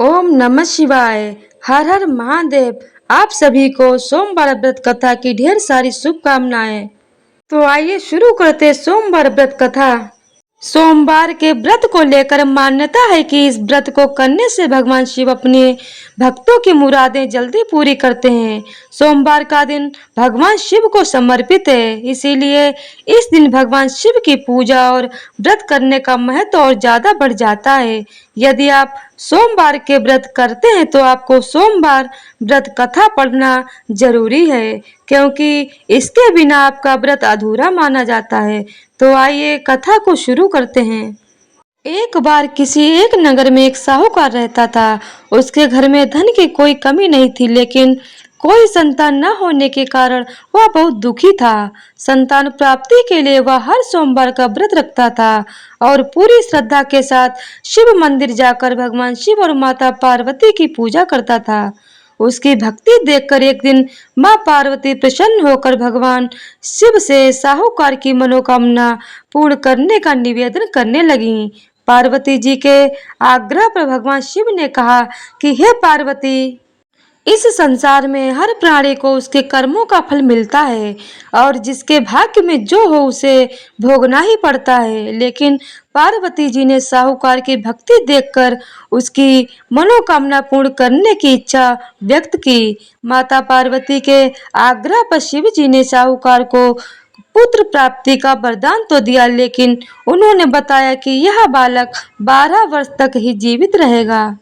ओम नमः शिवाय। हर हर महादेव। आप सभी को सोमवार व्रत कथा की ढेर सारी शुभकामनाएं। तो आइए शुरू करते हैं सोमवार व्रत कथा। सोमवार के व्रत को लेकर मान्यता है कि इस व्रत को करने से भगवान शिव अपने भक्तों की मुरादें जल्दी पूरी करते हैं। सोमवार का दिन भगवान शिव को समर्पित है, इसीलिए इस दिन भगवान शिव की पूजा और व्रत करने का महत्व और ज्यादा बढ़ जाता है। यदि आप सोमवार के व्रत करते हैं तो आपको सोमवार व्रत कथा पढ़ना जरूरी है, क्योंकि इसके बिना आपका व्रत अधूरा माना जाता है। तो आइए कथा को शुरू करते हैं। एक बार किसी एक नगर में एक साहूकार रहता था। उसके घर में धन की कोई कमी नहीं थी, लेकिन कोई संतान न होने के कारण वह बहुत दुखी था। संतान प्राप्ति के लिए वह हर सोमवार का व्रत रखता था और पूरी श्रद्धा के साथ शिव मंदिर जाकर भगवान शिव और माता पार्वती की पूजा करता था। उसकी भक्ति देखकर एक दिन माँ पार्वती प्रसन्न होकर भगवान शिव से साहूकार की मनोकामना पूर्ण करने का निवेदन करने लगी। पार्वती जी के आग्रह पर भगवान शिव ने कहा कि हे पार्वती, इस संसार में हर प्राणी को उसके कर्मों का फल मिलता है और जिसके भाग्य में जो हो उसे भोगना ही पड़ता है। लेकिन पार्वती जी ने साहूकार की भक्ति देखकर उसकी मनोकामना पूर्ण करने की इच्छा व्यक्त की। माता पार्वती के आग्रह पर शिव जी ने साहूकार को पुत्र प्राप्ति का वरदान तो दिया, लेकिन उन्होंने बताया कि यह बालक 12 वर्ष तक ही जीवित रहेगा।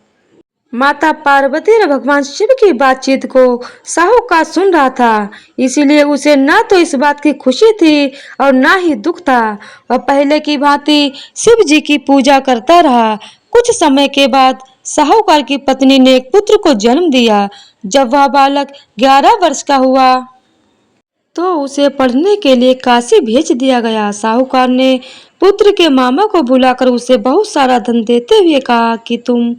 माता पार्वती और भगवान शिव की बातचीत को साहूकार सुन रहा था, इसीलिए उसे न तो इस बात की खुशी थी और न ही दुख था। वह पहले की भांति शिव जी की पूजा करता रहा। कुछ समय के बाद साहूकार की पत्नी ने एक पुत्र को जन्म दिया। जब वह बालक 11 वर्ष का हुआ तो उसे पढ़ने के लिए काशी भेज दिया गया। साहूकार ने पुत्र के मामा को बुलाकर उसे बहुत सारा धन देते हुए कहा कि तुम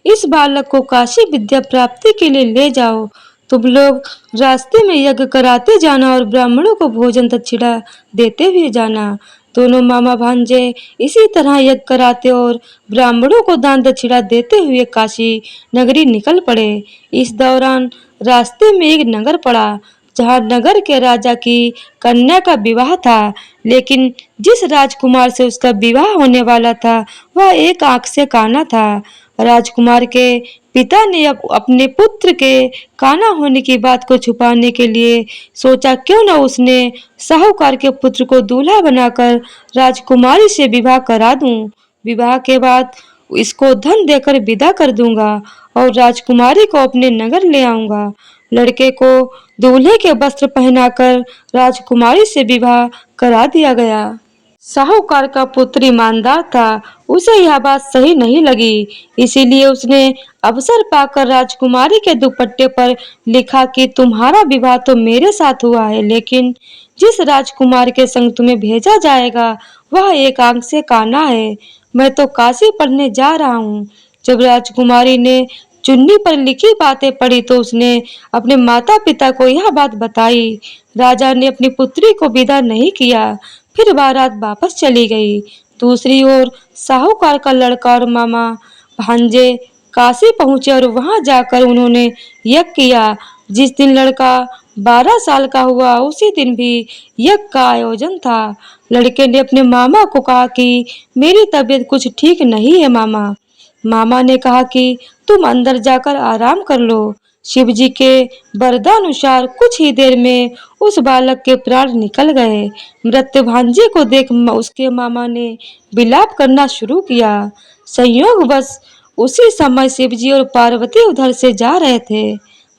इस बालक को काशी विद्या प्राप्ति के लिए ले जाओ। तुम लोग रास्ते में यज्ञ कराते जाना और ब्राह्मणों को भोजन दक्षिणा देते हुए जाना। दोनों मामा भांजे इसी तरह यज्ञ कराते और ब्राह्मणों को दान दक्षिणा देते हुए काशी नगरी निकल पड़े। इस दौरान रास्ते में एक नगर पड़ा, जहाँ नगर के राजा की कन्या का विवाह था, लेकिन जिस राजकुमार से उसका विवाह होने वाला था वह एक आंख से काना था। राजकुमार के पिता ने अब अपने पुत्र के काना होने की बात को छुपाने के लिए सोचा क्यों न उसने साहूकार के पुत्र को दूल्हा बनाकर राजकुमारी से विवाह करा दूं। विवाह के बाद इसको धन देकर विदा कर दूंगा और राजकुमारी को अपने नगर ले आऊंगा। लड़के को दूल्हे के वस्त्र पहनाकर राजकुमारी से विवाह करा दिया गया। साहूकार का पुत्र ईमानदार था, उसे यह बात सही नहीं लगी, इसीलिए उसने अवसर पाकर राजकुमारी के दुपट्टे पर लिखा कि तुम्हारा विवाह तो मेरे साथ हुआ है, लेकिन जिस राजकुमार के संग तुम्हें भेजा जाएगा वह एक आंख से काना है। मैं तो काशी पढ़ने जा रहा हूँ। जब राजकुमारी ने चुन्नी पर लिखी बातें पढ़ी तो उसने अपने माता पिता को यह बात बताई। राजा ने अपनी पुत्री को विदा नहीं किया, फिर बारात वापस चली गई। दूसरी ओर साहूकार का लड़का और मामा भांजे काशी पहुंचे और वहां जाकर उन्होंने यज्ञ किया। जिस दिन लड़का 12 साल का हुआ उसी दिन भी यज्ञ का आयोजन था। लड़के ने अपने मामा को कहा कि मेरी तबीयत कुछ ठीक नहीं है मामा। मामा ने कहा कि तुम अंदर जाकर आराम कर लो। शिव जी के वरदानुसार कुछ ही देर में उस बालक के प्राण निकल गए। मृत भांजे को देख उसके मामा ने विलाप करना शुरू किया। संयोगवश उसी समय शिवजी और पार्वती उधर से जा रहे थे।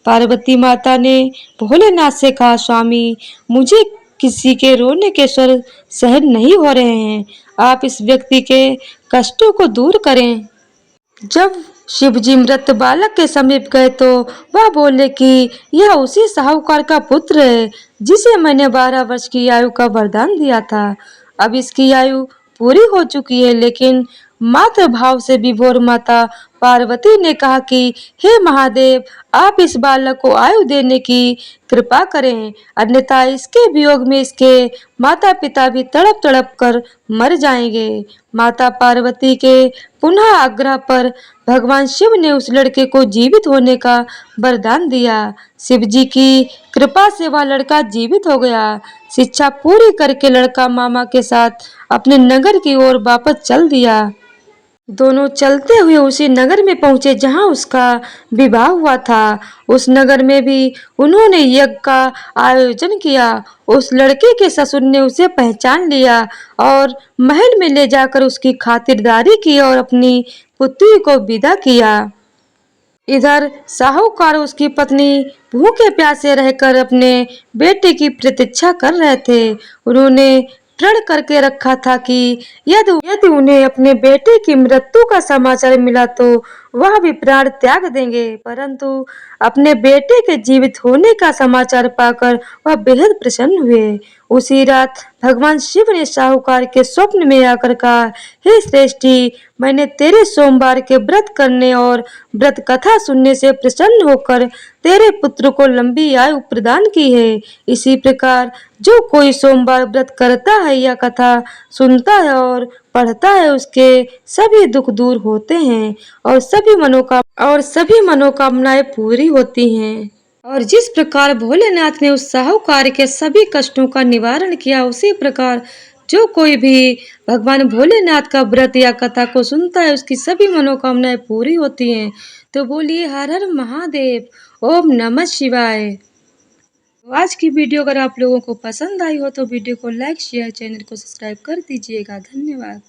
पार्वती माता ने भोलेनाथ से कहा, स्वामी, मुझे किसी के रोने के स्वर सहन नहीं हो रहे हैं, आप इस व्यक्ति के कष्टों को दूर करें। जब शिवजी मृत बालक के समीप गए तो वह बोले कि यह उसी साहूकार का पुत्र है जिसे मैंने 12 वर्ष की आयु का वरदान दिया था। अब इसकी आयु पूरी हो चुकी है, लेकिन मातृ भाव से विभोर माता पार्वती ने कहा कि हे महादेव, आप इस बालक को आयु देने की कृपा करें, अन्यथा इसके वियोग में इसके माता पिता भी तड़प तड़प कर मर जाएंगे। माता पार्वती के पुनः आग्रह पर भगवान शिव ने उस लड़के को जीवित होने का वरदान दिया। शिव जी की कृपा से वह लड़का जीवित हो गया। शिक्षा पूरी करके लड़का मामा के साथ अपने नगर की ओर वापस चल दिया। दोनों चलते हुए उसी नगर में पहुंचे जहां उसका विवाह हुआ था। उस नगर में भी उन्होंने यज्ञ का आयोजन किया। उस लड़के के ससुर ने उसे पहचान लिया और महल में ले जाकर उसकी खातिरदारी की और अपनी पुत्री को विदा किया। इधर साहूकार उसकी पत्नी भूखे प्यासे रहकर अपने बेटे की प्रतीक्षा कर रहे थे। उन्होंने प्रण करके रखा था कि यदि उन्हें अपने बेटे की मृत्यु का समाचार मिला तो वह भी प्राण त्याग देंगे, परंतु अपने बेटे के जीवित होने का समाचार पाकर वह बेहद प्रसन्न हुए। उसी रात भगवान शिव ने साहूकार के स्वप्न में आकर कहा, हे श्रेष्ठी, मैंने तेरे सोमवार के व्रत करने और व्रत कथा सुनने से प्रसन्न होकर तेरे पुत्र को लंबी आयु प्रदान की है। इसी प्रकार जो कोई सोमवार व्रत करता है या कथा सुनता है और पढ़ता है, उसके सभी दुख दूर होते हैं और सभी मनोकामनाएं पूरी होती हैं। और जिस प्रकार भोलेनाथ ने उस साहूकार के सभी कष्टों का निवारण किया, उसी प्रकार जो कोई भी भगवान भोलेनाथ का व्रत या कथा को सुनता है, उसकी सभी मनोकामनाएं पूरी होती हैं। तो बोलिए हर हर महादेव, ओम नमः शिवाय। तो आज की वीडियो अगर आप लोगों को पसंद आई हो तो वीडियो को लाइक शेयर, चैनल को सब्सक्राइब कर दीजिएगा। धन्यवाद।